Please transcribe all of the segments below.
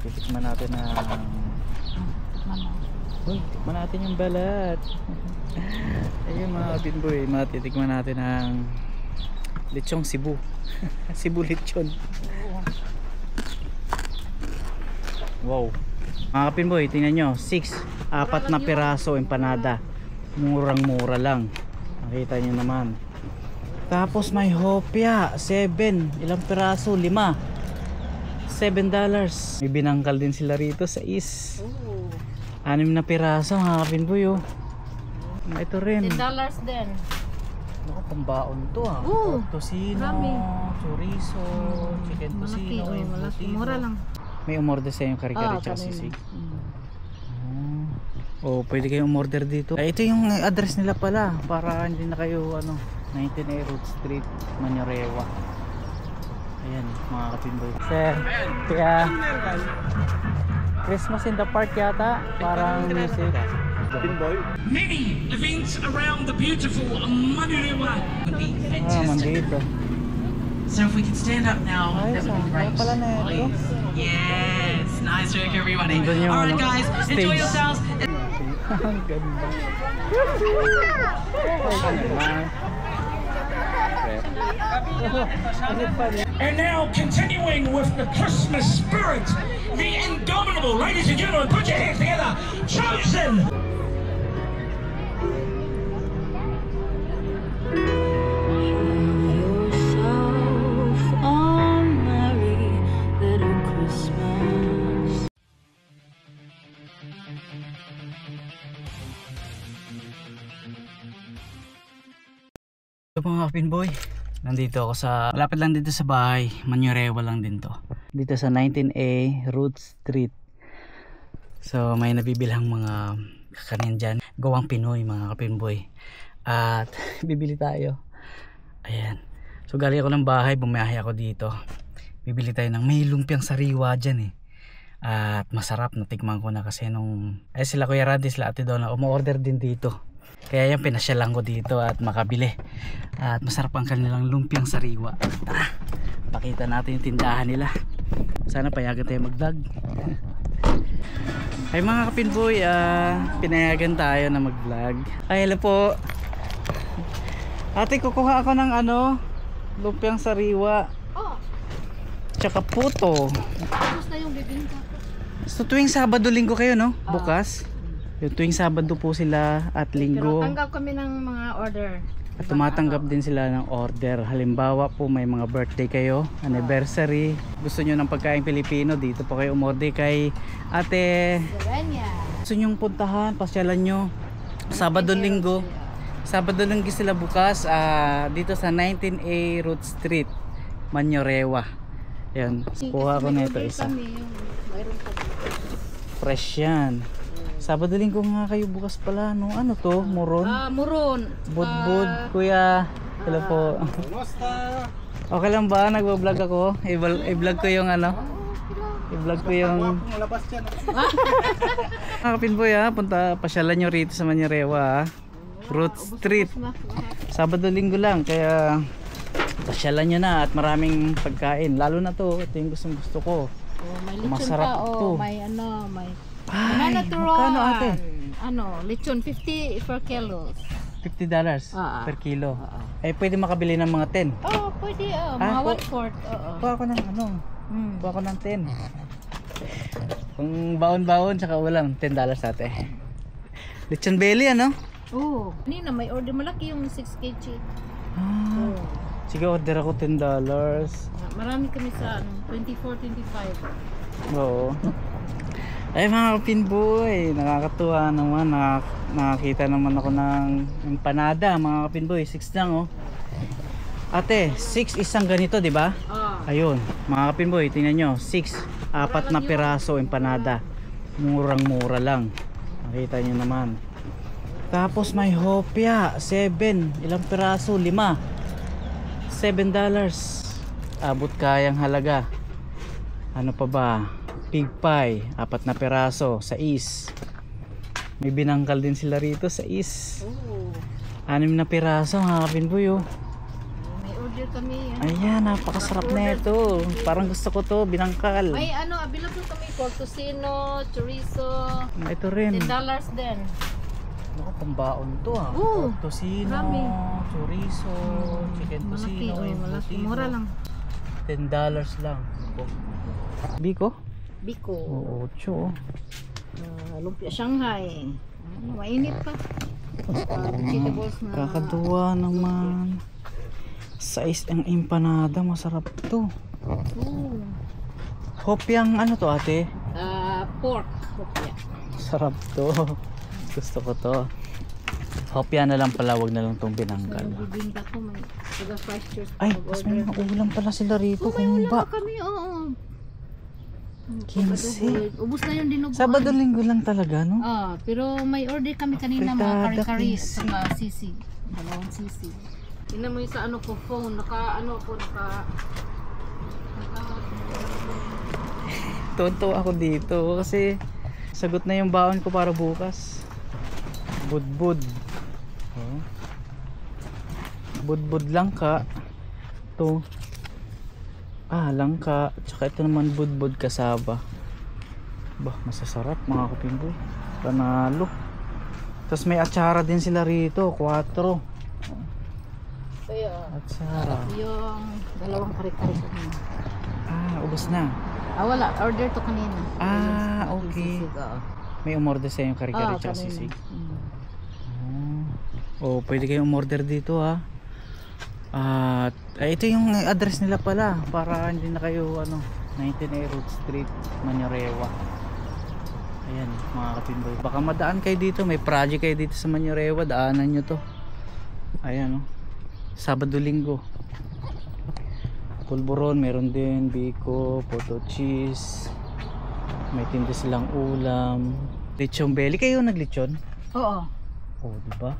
Titikman natin ang tikman natin yung balat. Ayun mga kapinboy, matitikman natin ang lechong Cebu. Cebu lechon. Wow. Mga kapinboy, tingnan nyo, 4 na piraso empanada. Murang mura lang. Nakita nyo naman. Tapos may hopya, 7. Ilang piraso? 5. $7. May binangkal din sila rito sa 6 na piraso mga kapinboy oh. Ito rin $10 din. Naku, pambaon to ah. Tosino, chorizo, chicken tosino, mura lang. may umorder sa yung kari-kari tsaka sisig. Oh, pwede kayong umorder dito. Ito yung address nila pala para hindi na kayo 19A Road Street, Manyarewa. Ayan mga kapinboy. Sir, kaya Christmas in the Park yata, parang music. Kapinboy. Many events around the beautiful Manyarewa. Mandito. So if we can stand up now, that would be great. Pala na ito. Yes, nice work everybody. Andun yung, Alright guys, enjoy stage. yourselves. Ang ganda. And now continuing with the Christmas spirit, the indomitable, ladies and gentlemen, put your hands together, Chosen! Ito mga kapinboy, nandito ako sa malapit lang dito sa bahay, Manyarewa lang din to, dito sa 19A Road Street. So may nabibilhang mga kakanin dyan, gawang Pinoy mga kapinboy, at bibili tayo. Ayan, so galing ako ng bahay, bumiyahe ako dito, bibili tayo ng may lumpiang sariwa dyan at masarap, natikman ko na kasi nung sila Kuya Randy, sila Ate Donna umu-order din dito. Kaya yan, pinasyalan ko dito at makabili. At masarap ang kanilang lumpiang sariwa. Pakita natin yung tindahan nila. Sana payagan tayo mag-vlog. Ay mga kapinboy, pinayagan tayo na mag-vlog. Ay hello po. Ate, kukuha ako ng lumpiang sariwa. Tsaka puto. Tapos na yung bibingka. So tuwing Sabado, Linggo kayo no? Bukas? Yung tuwing Sabado po sila at Linggo. Pero tanggap kami ng mga order. At tumatanggap din sila ng order. Halimbawa po may mga birthday kayo, anniversary, gusto nyo ng pagkain Pilipino, dito po kayo umorder kay Ate. Gusto nyong puntahan, pasyalan nyo Sabado, Linggo. Sabado, Linggo sila bukas dito sa 19A Road Street, Manyarewa. Yan, kuha ko na ito isa. Fresh yan. Sabado, Linggo nga kayo bukas pala, no? Ano to? Muron? Muron. Budbud, kuya. Hello po. Okay lang ba? Nagbablog ako. I-vlog ko yung i-vlog ko yung kapinboy pasyalan nyo rito sa Manyarewa Road Street. Sabado, Linggo lang. Kaya pasyalan nyo na at maraming pagkain. Lalo na to. Ito yung gusto ko. May lechon masarap pa. to. May may ay, magkano ate? Lechon 50 per kilo. $50 per kilo. Pwede makabili ng mga 10. Pwede. Mga 1/4. Kuha ako ng kuha ako ng 10. Kung baon-baon tsaka ulam, $10 ate. Lechon belly Kanina may order malaki yung 6 kg. Sige, order ako $10. Marami kami sa 24, 25. Oo. Ay mga kapinboy, nakakatuwa naman, nakakita naman ako ng empanada mga kapinboy. 6 lang Ate, 6 isang ganito, di ba? Ayun, mga kapinboy, tingnan nyo, 4 na piraso empanada. Murang mura lang. Nakita nyo naman. Tapos may hopya, 7. Ilang piraso? 5. $7. Abot kayang halaga. Ano pa ba? Pig pie, 4 na peraso, 6. May binangkal din sila rito, 6. 6 na peraso mga kapinboy May order kami. Ayan, napakasarap na ito. Parang gusto ko to, binangkal. May available kami pork tocino, chorizo. Ito rin. $10 din. Naku, pambaon to ah. Oo, Tocino, marami. chorizo, chicken Malaki, tocino, malaki. Mura lang. $10 lang. Biko? Biko. Oo, 8. Lumpia Shanghai. Mainit pa. Vegetables na. Kakatuwa naman. Size ang empanada, masarap to. Oo. Hopyang ano to ate? Pork. Hopya. Sarap to. Gusto ko to. Hopya na lang pala, wag na lang tong So, binanggal. bibinta ko may taga 5 years. Ay, mas may mga ulam pala sila rito. May ulam Kumba. pa kami, oo. 15. Ubus na yung dinuguan. Sabado linggo lang talaga, no? Pero may order kami kanina mga Fritada, kari-kari 15. sa mga sisi. 2 sisi. Tingnan mo yung sa ano ko phone, naka Tonto ako dito kasi sagot na yung baon ko para bukas. Budbud. Oh. Budbud langka. Ito. Langka. Tsaka ito naman budbud kasaba. Bah, masasarap mga kapimboy. Panalo. Tapos may atsara din sila rito. 4. Kaya Atsara. yung 2 kari-kari kanina. Ubos na. Wala, order to kanina. Okay. Sisig, oo. May umorder sa yung kari-kari tsaka kanina. sisig. Pwede kayong umorder dito ha. At ito yung address nila pala para hindi na kayo 19A Road Street, Manyorewa. Ayan mga kapimboy. Baka madaan kayo dito, may project kayo dito sa Manyorewa, daanan nyo to. Ayan Sabado linggo. Pulburon meron din, biko, photo cheese. May tinda silang ulam. Lechon belly, kayo naglechon? Oo. Diba?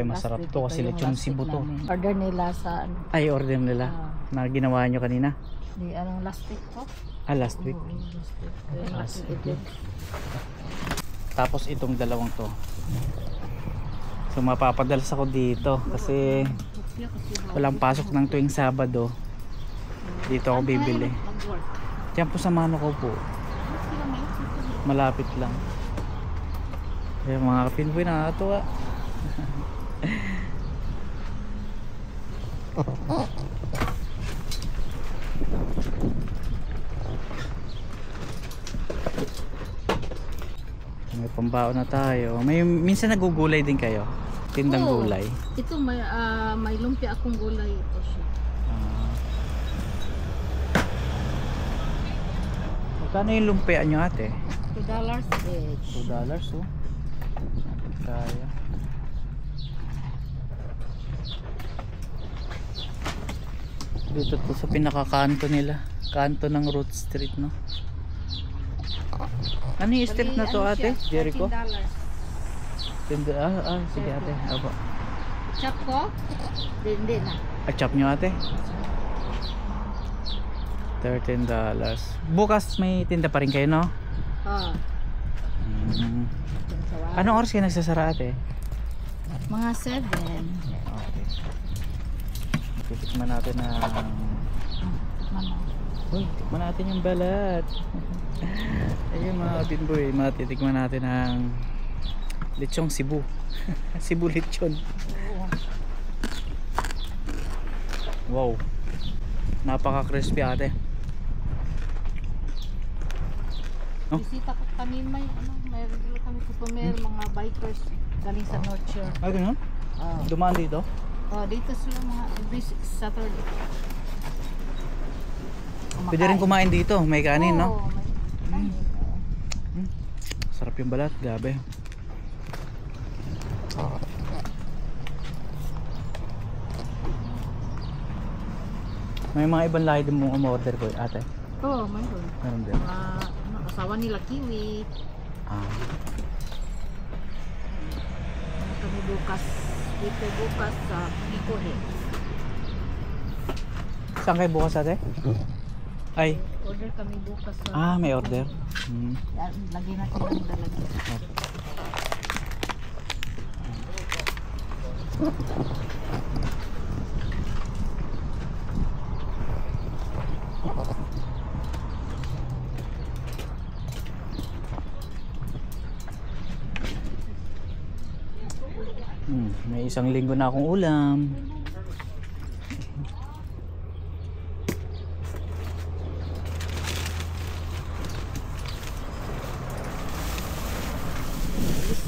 Masarap Last to week, kasi ito yung lechon last Cebu week to. namin. Order nila sa Ay, order nila. Na ginawa nyo kanina? anong last week ko? Last week. Last week. Yung Last last week. week. Tapos itong dalawang to. So mapapadalas ako dito kasi walang pasok ng tuwing Sabado. Dito ako bibili. Mag-work. Diyan po sa mano ko po. Malapit lang. Kaya mga kapinboy, nakakatuwa. May pambao na tayo. Minsan nagugulay din kayo. Tindang Oo. gulay. Ito may lumpia akong gulay ito siya. Magkano yung lumpia nyo ate? $2 each. $2 Kaya. Dito to sa pinakakanto nila. Kanto ng Root Street, no? Ano yung street na to ate? Jericho? $13. Sige ate. Aba. Chop ko? Hindi na. Chop nyo ate? $13. Bukas may tinda pa rin kayo, no? Oo. Anong oras kayo nagsasara ate? Mga 7. Okay. Titikman natin ng... Uy, tikman natin yung balat. Ayun mga kapinboy, matitikman natin ng lechong Cebu. Cebu lechon. Wow. Napaka-crispy ate. No? Bisita ko kami may regular kami customer, mga bikers galing sa North Shore. Ay, ganun? Dumaan dito? Dito sila mga every Saturday. Pwede rin kumain dito, may kanin, no? Oo, may kanin. Sarap yung balat, gabi. May mga ibang lahi din mong umorder ko, ate. Oo, mayroon. Meron din. Asawa nila kiwi. Kami bukas. Dito bukas sa Ikohe. Saan kayo bukas, ate? Ay, Order kami bukas sa... may order. Lagyan natin ang lalagyan. May isang linggo na akong ulam.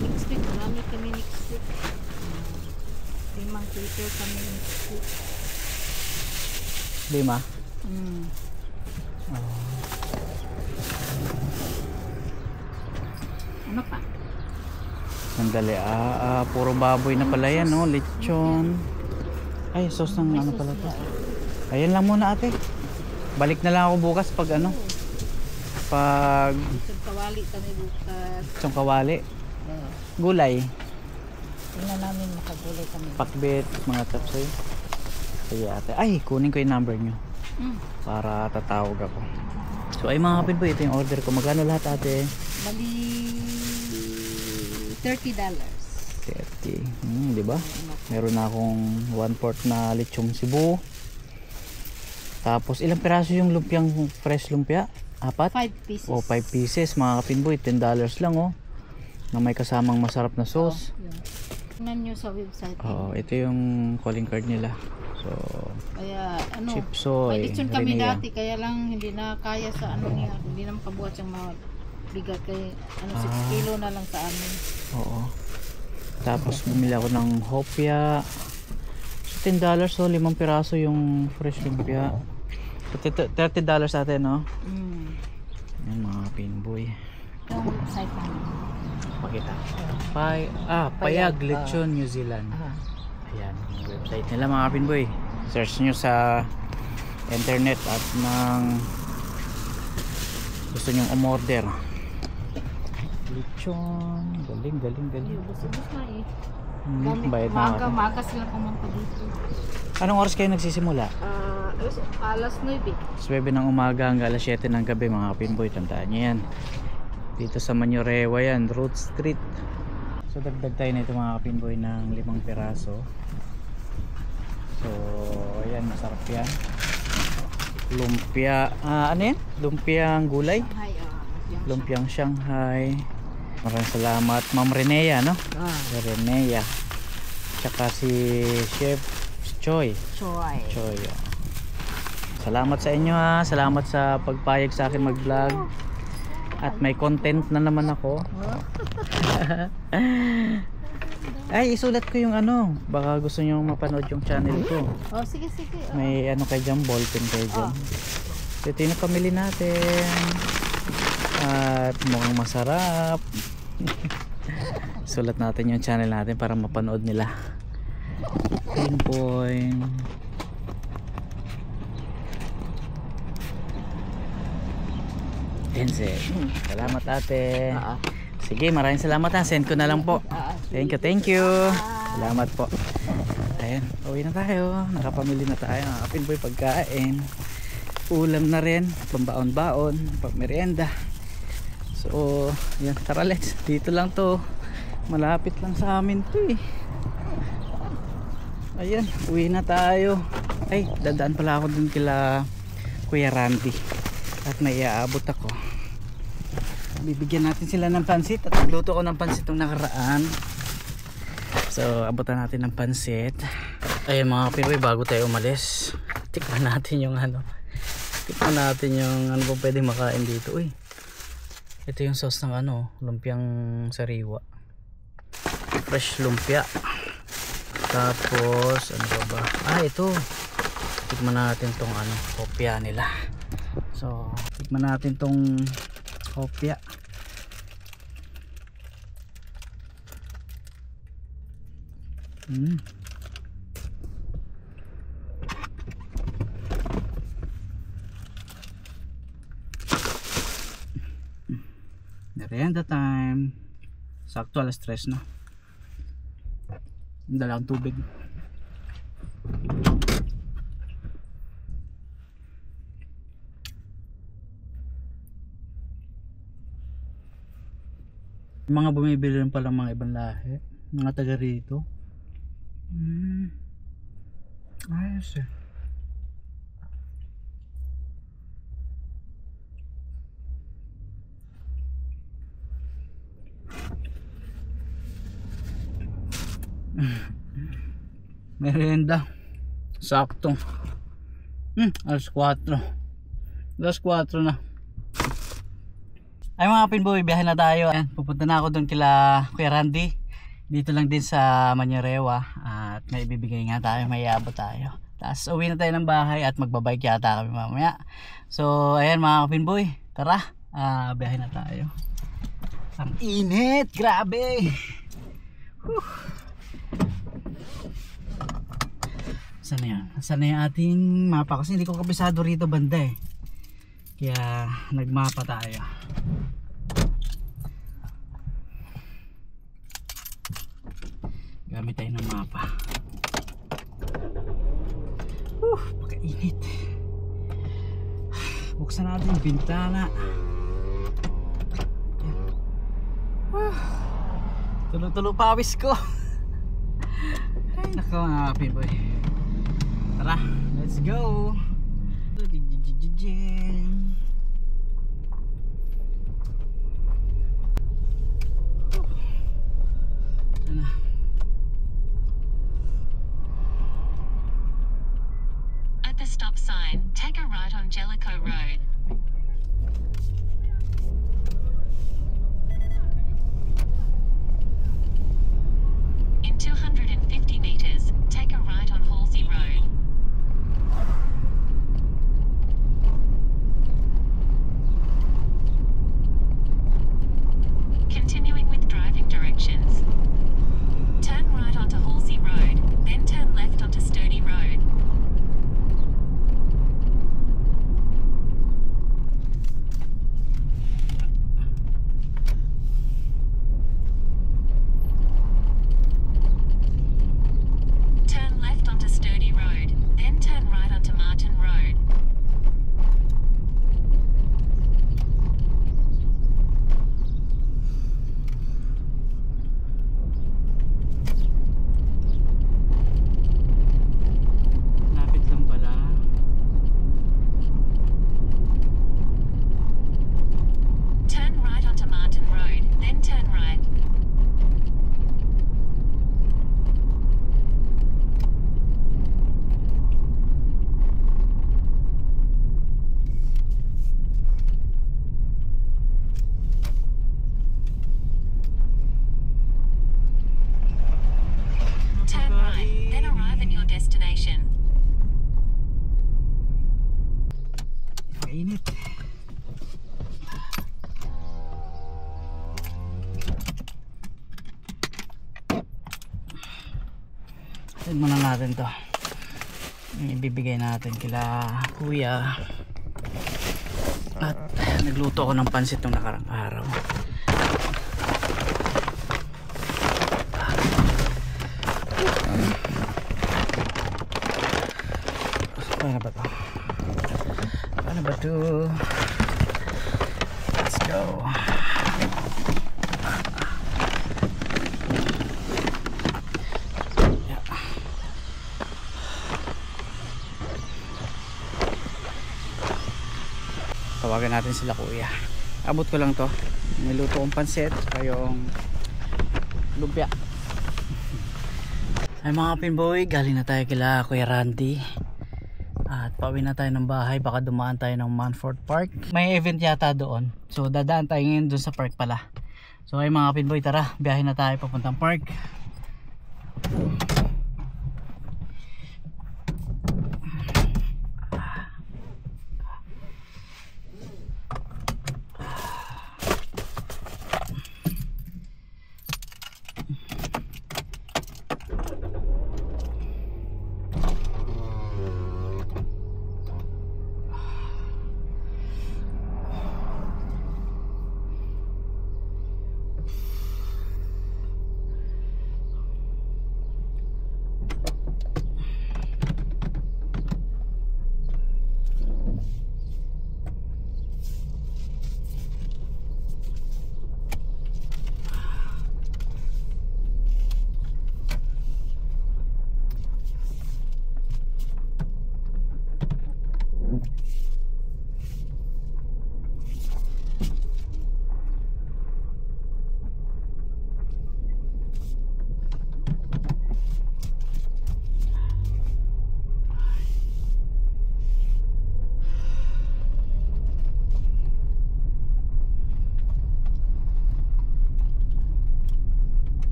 Next week, marami kami next week. 5 kilo kami next week. 5? Ano pa? Sandali, puro baboy na pala yan, no? Lechon. Ay, sauce ng ano pala to. Ayan lang muna ate. Balik na lang ako bukas pag ano. Pag Isang kawali kami bukas. isang kawali. Gulay. Tingnan namin makagulay kami. Pakbet, mga tapsoy. Sige ate. Ay, kunin ko yung number nyo. Mm. Para tatawag ako. So ay mga kapit po, ito yung order ko. Magkano lahat ate? Bali $30. 30. Di ba? Meron na akong 1/4 na lechong Cebu. Tapos ilang piraso yung lumpiang fresh lumpia? 4? 5 pieces. O 5 pieces mga kapinboy, $10 lang oh. Na may kasamang masarap na sauce. Tingnan nyo sa website. Ito yung calling card nila. So, Kaya ano, Chipsoy, may lechon kami Renea. dati kaya lang hindi na kaya sa ano niya, hindi na makabuhat yung mga bigat kay ano 6 kilo na lang sa amin. Oo. Tapos bumili ako ng hopya. So, $10 so 5 piraso yung fresh lumpia. So, $30 atin no? Yan mga pinboy. Yung website namin. Pakita. Payag Lechon New Zealand. Ayan, yung website nila mga pinboy. Search nyo sa internet at nang gusto nyong umorder. Lechon. Galing. Bus-bus na eh. Bayad na ako. Maga sila pumunta dito. Anong oras kayo nagsisimula? Alas 9. 9 ng umaga hanggang alas 7 ng gabi mga pinboy. Tandaan nyo yan. Dito sa Manyorewa yan, Road Street. So dagdag tayo nito mga pinboy ng 5 piraso. So ayan, masarap yan. Lumpia, ano yan? Lumpiang gulay? Lumpiang Shanghai. Maraming salamat Ma'am Renea, no? Renea. Tsaka si Chef Choi. Choi. Salamat sa inyo ha. Salamat sa pagpayag sa akin mag-vlog. At may content na naman ako. Ay, isulat ko yung ano. Baka gusto nyo mapanood yung channel ko. Sige. May ano kayo dyan, ballpen kayo dyan. Ito yung pamili natin. At mukhang masarap. Sulat natin yung channel natin para mapanood nila. Pinpoint. Salamat ate. Sige, maraming salamat ha. Send ko na lang po. Thank you. Salamat po. Ayan, uwi na tayo. Nakapamili na tayo. Pinboy pagkain. Ulam na rin. Pambaon-baon. Pagmerienda. So, yan. Tara let's. Dito lang to. Malapit lang sa amin to eh. Ayan, uwi na tayo. Ay, dadaan pala ako dun kila Kuya Randy. At may iaabot ako. Bibigyan natin sila ng pansit. At nagluto ko ng pansit nung nakaraan. So abutan natin ng pansit. Ayun mga Pinoy, bago tayo umalis, tikman natin yung ano. Tikman natin yung ano pa pwedeng makain dito. Uy, ito yung sauce ng ano, lumpiang sariwa. Fresh lumpia. Tapos ano ba? Ito. Tikman natin tong ano, kopya nila. So tikman natin tong kopya. Merienda time. Sakto alas 3 na. Dalang tubig. Mga bumibili rin pala mga ibang lahi, mga taga rito. Ayos eh. Merienda. Sakto. Alas 4. Alas 4 na. Ay mga pinboy, biyahe na tayo. Ayan, pupunta na ako doon kila Kuya Randy. Dito lang din sa Manurewa. At may ibibigay nga tayo, may iabot tayo. Tapos uwi na tayo ng bahay at magbabike yata kami mamaya. So ayan mga pinboy, tara, biyahe na tayo. Ang init, grabe. Saan na yan? Saan na yung ating mapa? Kasi hindi ko kabisado rito banda eh. Kaya nagmapa tayo. Gamit tayo ng mapa. Pagkainit. Buksan natin yung bintana. Tulo-tulo pawis ko. Ay nako mga pinboy. Tara, let's go. At the stop sign, take a right on Jellicoe Road. In 250 meters, take a right on Halsey Road. Continuing with driving directions. Turn right onto Halsey Road, then turn left onto Sturdy Road. Turn left onto Sturdy Road, then turn right onto Martin Road. Lapit lang pala. Turn right onto Martin Road, then turn right. Turn right, then arrive at your destination. Kainit. Send muna natin to. Yung ibibigay natin kila kuya. At nagluto ako ng pansit nung nakarang araw. Paano ba to? Paano ba to? Let's go. Yeah. Tawagan natin sila kuya. Abot ko lang to. Niluto kong pansit yung lumpia. Ay mga pinboy, galing na tayo kila Kuya Randy. At pauwi na tayo ng bahay. Baka dumaan tayo ng Manford Park. May event yata doon. So dadaan tayo ngayon doon sa park pala. So ay mga pinboy, tara, biyahe na tayo papuntang park.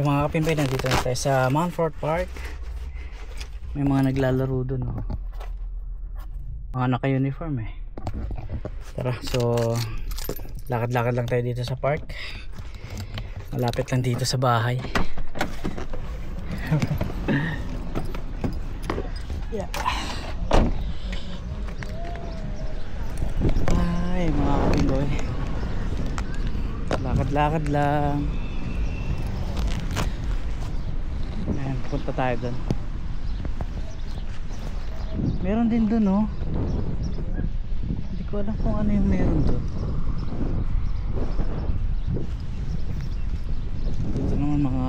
Yung mga kapinbay, nandito na tayo sa Montfort Park. May mga naglalaro dun, oh. Mga naka-uniform eh. Tara, so lakad-lakad lang tayo dito sa park. Malapit lang dito sa bahay. Yeah. Ay, mga kapinboy, lakad-lakad lang. Ayan, punta tayo dun. Meron din dun, oh. Hindi ko alam kung ano yung meron dun. Dito naman mga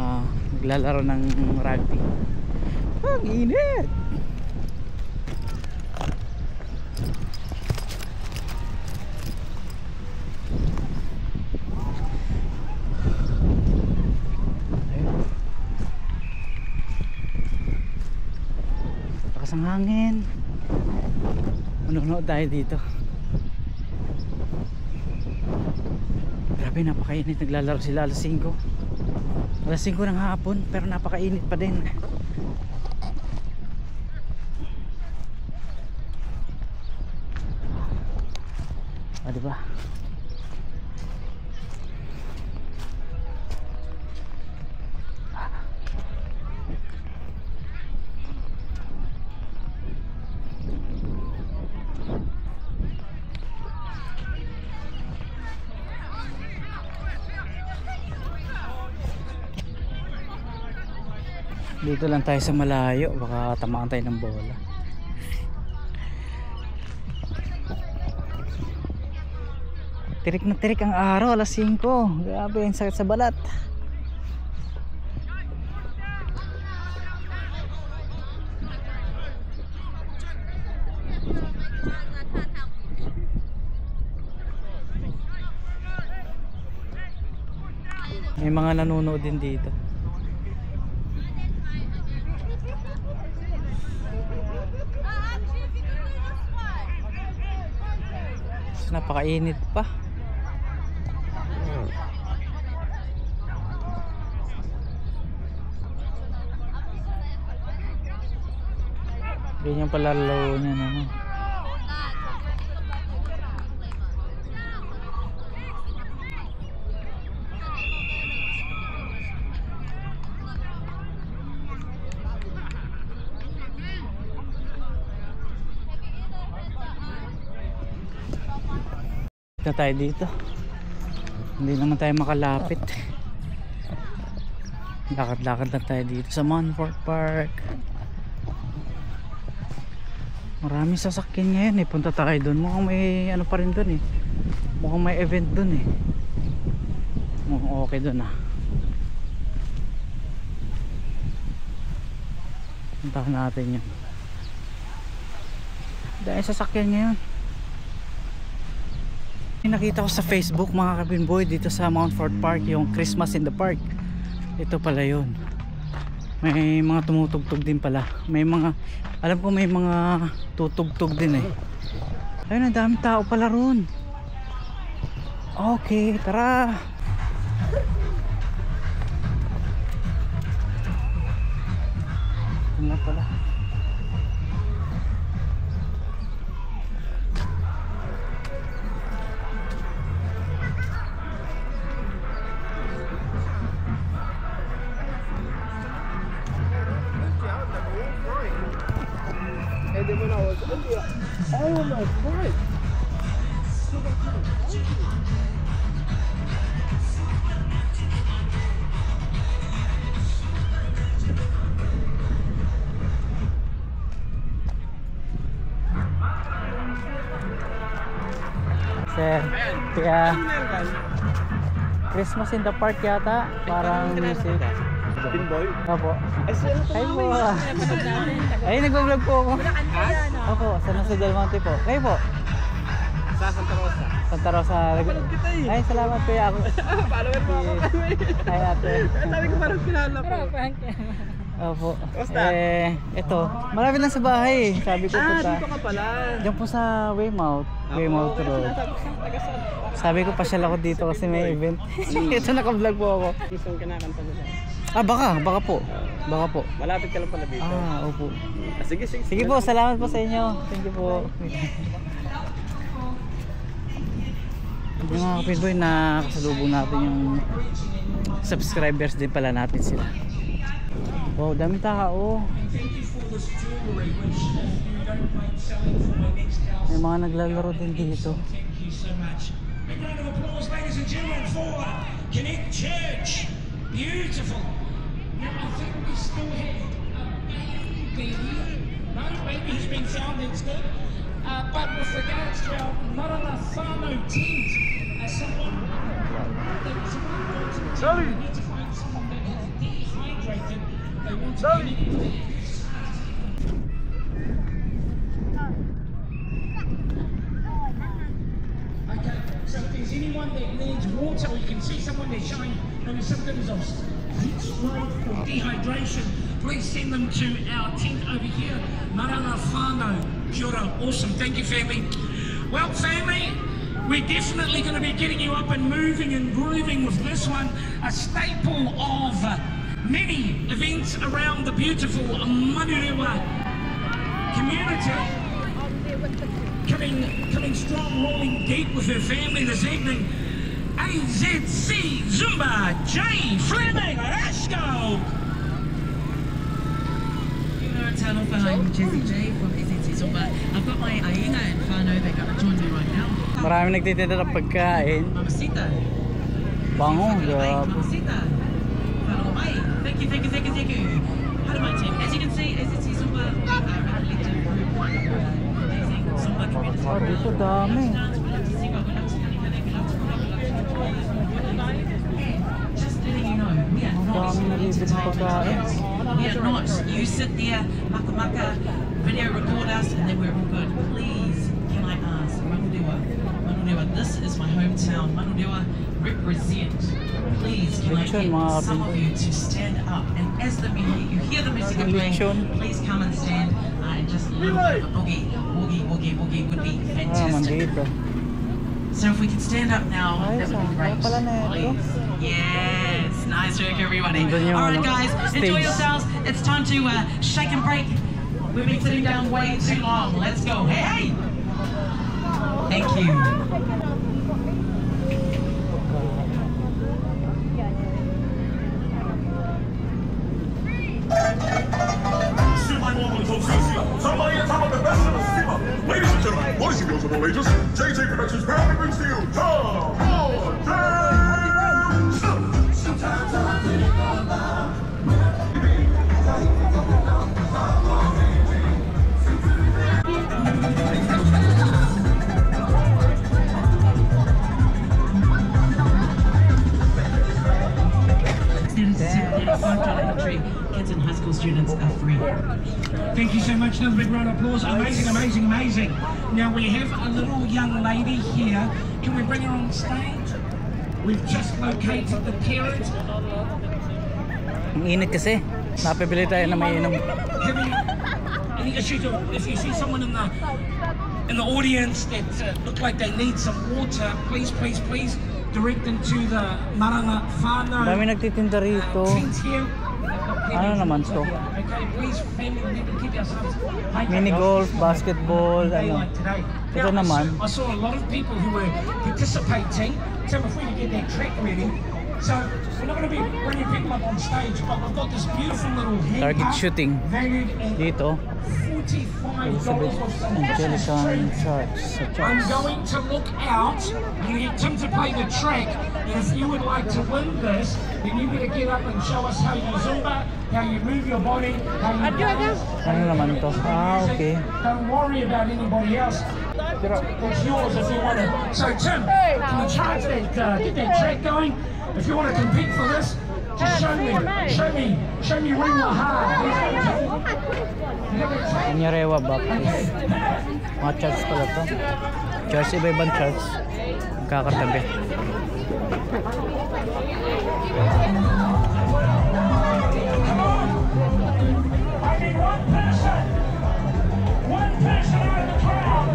naglalaro ng rugby. Ang init! Lakas ang hangin. Manonood tayo dito. Grabe, napakainit. Naglalaro sila alas 5. Alas 5 ng hapon, pero napakainit pa din. Ah, diba? Dito lang tayo sa malayo, baka tamaan tayo ng bola. Tirik na tirik ang araw, alas 5. Grabe, ang sakit sa balat. May mga nanonood din dito. Napakainit pa. Ganyan pala laro niya naman. Na tayo dito, hindi naman tayo makalapit. Lakad-lakad lang tayo dito sa Montfort Park. Maraming sasakyan ngayon eh. Punta tayo doon, mukhang may ano pa rin doon eh. Mukhang may event doon eh. Mukhang okay doon ah. Puntahan natin yun. Dahil sasakyan ngayon. Nakita ko sa Facebook, mga kapinboy, dito sa Montfort Park, yung Christmas in the Park. Ito pala yun. May mga tumutugtog din pala. May mga, alam ko may mga tutugtog din eh. Ayun, ang daming tao pala ron. Okay, tara. Ito na pala. Oh my God! Sir, kaya Christmas in the Park yata, parang music. Pinboy? Opo. Ay, po. Ay, nag-vlog po ako. Opo, sa Nasa Del Monte po. Kayo po? Sa Santa Rosa. Santa Rosa. Napanood kita eh. Ay, salamat po ako. Follower mo ako. Ay, ate. Sabi ko parang kilala ko. Opo. Basta? Ito. Marami lang sa bahay. Sabi ko po Dito ka pala. diyan po sa Weymouth. Weymouth Road. Sabi ko pasyal ako dito kasi may event. Ito naka-vlog po ako. Isang kinakanta mo dyan. Baka po. Baka po. Malapit ka lang pala dito. Opo. Sige, sige. Sige po, salamat po sa inyo. Thank you po. Yung mga kapitboy, nakasalubong natin yung subscribers din pala natin sila. Wow, daming tao. May mga naglalaro din dito. Big round of applause, ladies and gentlemen, for Connect Church. Beautiful. Now, I think we still have a baby. No, baby has been found, it's good. But with regards to our Marana Whānau tent, someone need to find someone that is dehydrated. They want to connect with it. Okay, so if there's anyone that needs water, or you can see someone there showing maybe symptoms of heat stroke or dehydration, please send them to our tent over here, Marana Whānau. Kia ora. Awesome, thank you, family. Well, family, we're definitely going to be getting you up and moving and grooving with this one, a staple of many events around the beautiful Manurewa community. Coming strong, rolling deep with her family this evening. AZC Zumba J Fleming, let's go! Channel I'm Jessie J from AZC Zumba. I've got my Aina and Whānau, they're going to join me right now. Marami nagtitinda ng pagkain. Mamacita. Bango, grabe. Mamacita. Whānau mai. Thank you, thank you, thank you, thank you. Hello, my team. As you can see, AZC Zumba are a collective group. Amazing Zumba community. Dito dami. Just letting you know, we are not Dami nabibili ng pagkain. We are not. You sit there, maka video record us, and then we're all good. Please, can I ask, Manurewa, this is my hometown. Manurewa, represent. Please, can I get some of you to stand up? And as you hear the music playing, please come and stand and just a little bit of a boogie would be fantastic. So if we can stand up now, that would be great. Please. Yes, nice work everybody. Alright guys, enjoy yourselves. It's time to shake and break. We've been sitting down way too long. Let's go. Hey! Thank you. Somebody on top of the best of the SEMA. Ladies and gentlemen, boys and girls of all ages, JJ Productions proudly brings to you Tom James. Sometimes I think about Kids and high school students are free. Thank you so much. Another big round of applause. Amazing, amazing, amazing. Now we have a little young lady here. Can we bring her on stage? We've just located the parent. Ang init kasi. Napibili tayo na may inom. Any issues? If you see someone in the audience that look like they need some water, please direct them to the Marana Whānau. Dami nagtitinda rito. Tent here. Ano naman to? Okay, please, family, keep ourselves. Mini golf, basketball, ano. Ito naman. I saw a lot of people who were participating. So if we could get their track ready. So we're not going to be bringing people up on stage, but we've got this beautiful little Target shooting dito. Elizabeth Anglican Church sa I'm church. going to look out. You get Tim to play the track, and if you would like to win this, then you better get up and show us how you Zumba, how you move your body, how you dance. Ano naman to? Okay. Don't worry about anybody else. It's yours if you want it. So Tim, can you charge that, get that track going? If you want to compete for this, just show me ring the hard. Manurewa Baptist. Mga church pala to. Church, iba-ibang church. Magkakatabi. One person out of the crowd.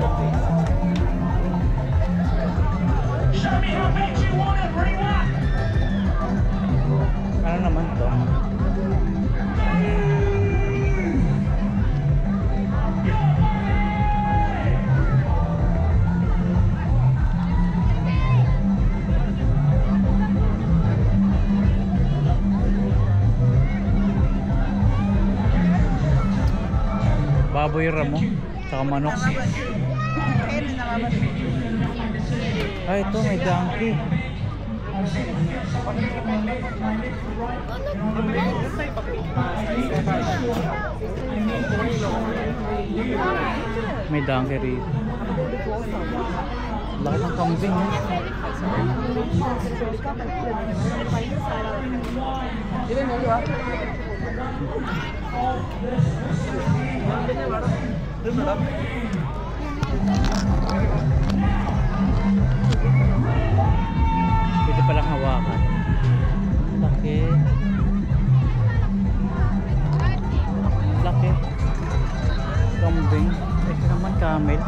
Show me how big you want it, ring up. Ano naman to? baboy ramo, tsaka manok. Ay, ito may donkey. May donkey rito. Laki ng kambing eh. Pwede palang hawakan. Laki. Laki. Kambing. Ito naman camel.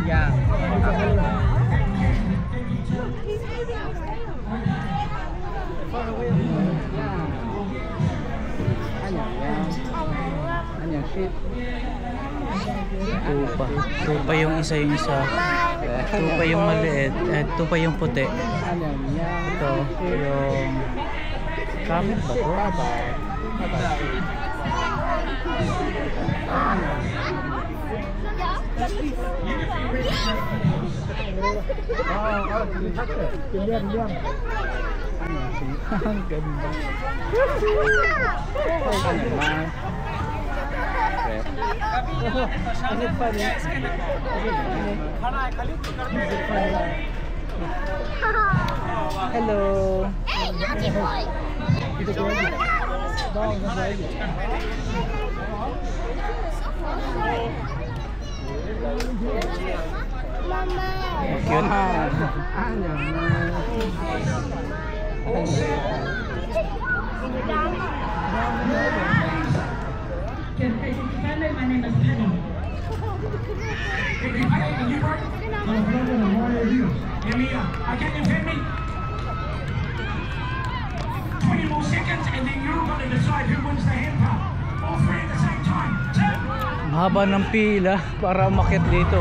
Yeah. Anyang shit. Tupa. Tupa yung isa, yung isa. Tupa yung maliit. Tupa yung puti. Ito yung camel ba ito? Ang ganda. Hello. My name is Penny. Can you work? Can you hear me? 20 more seconds and then you're going to decide who wins the hand pump. All three at the same time. Mahaba ng pila para umakyat dito.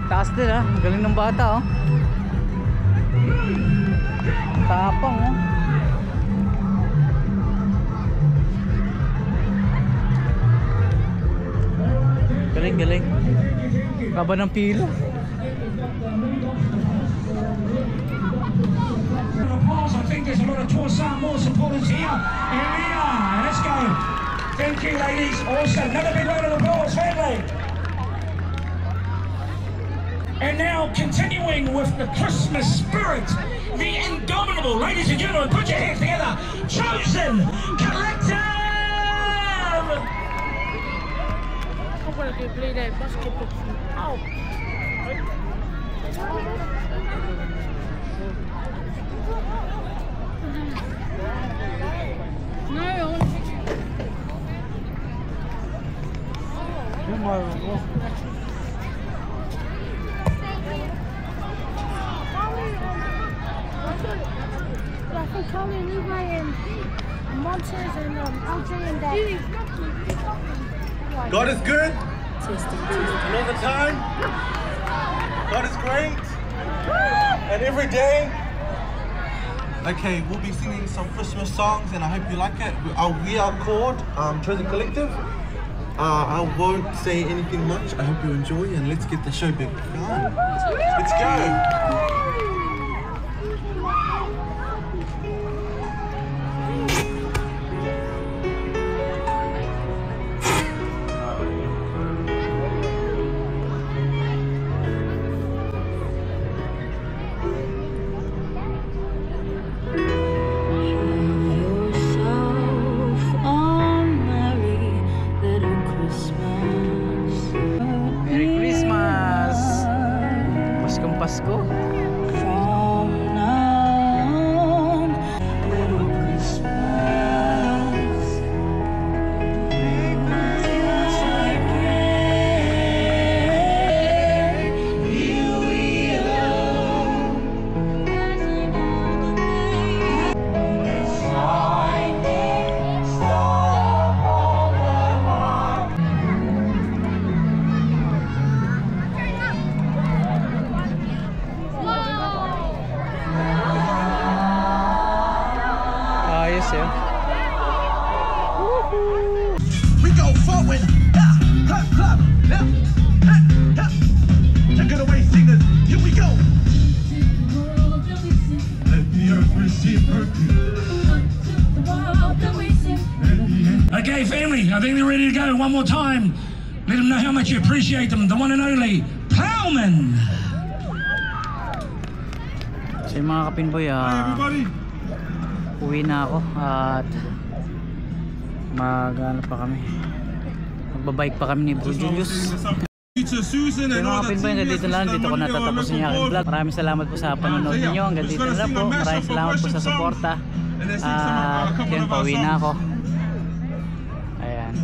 Taas din ah. Galing ng bata oh. Tapang oh. Galing, galing. Haba ng pila. I think there's a lot of Torsan more supporters here. Here we are. Let's go. Thank you, ladies. Awesome. Another big round of applause, family. And now, continuing with the Christmas spirit, the indomitable, ladies and gentlemen, put your hands together. Chosen Collective. I'm gonna go play that basketball. Ow. Charlie and Levi and Monsters and LJ and Dad. God is good. All the time. God is great. And every day. Okay, we'll be singing some Christmas songs and I hope you like it. We are called Chosen Collective. I won't say anything much. I hope you enjoy and let's get the show big fun. Let's go. Merry Christmas! Paskong Pasko! MCA family. I think they're ready to go. One more time. Let them know how much you appreciate them. The one and only Plowman. So yung mga kapinboy, uwi na ako at ano pa kami, magbabike pa kami ni Bro Julius. So yung mga kapinboy, hanggang dito lang, dito ko natatapusin yung aking vlog. Maraming salamat po sa panonood ninyo, hanggang dito na lang po. Maraming salamat po sa suporta at yun, pauwi na ako. Ayan.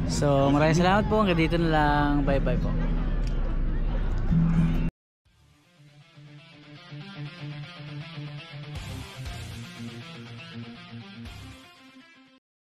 So maraming salamat po, hanggang dito na lang. Bye bye po.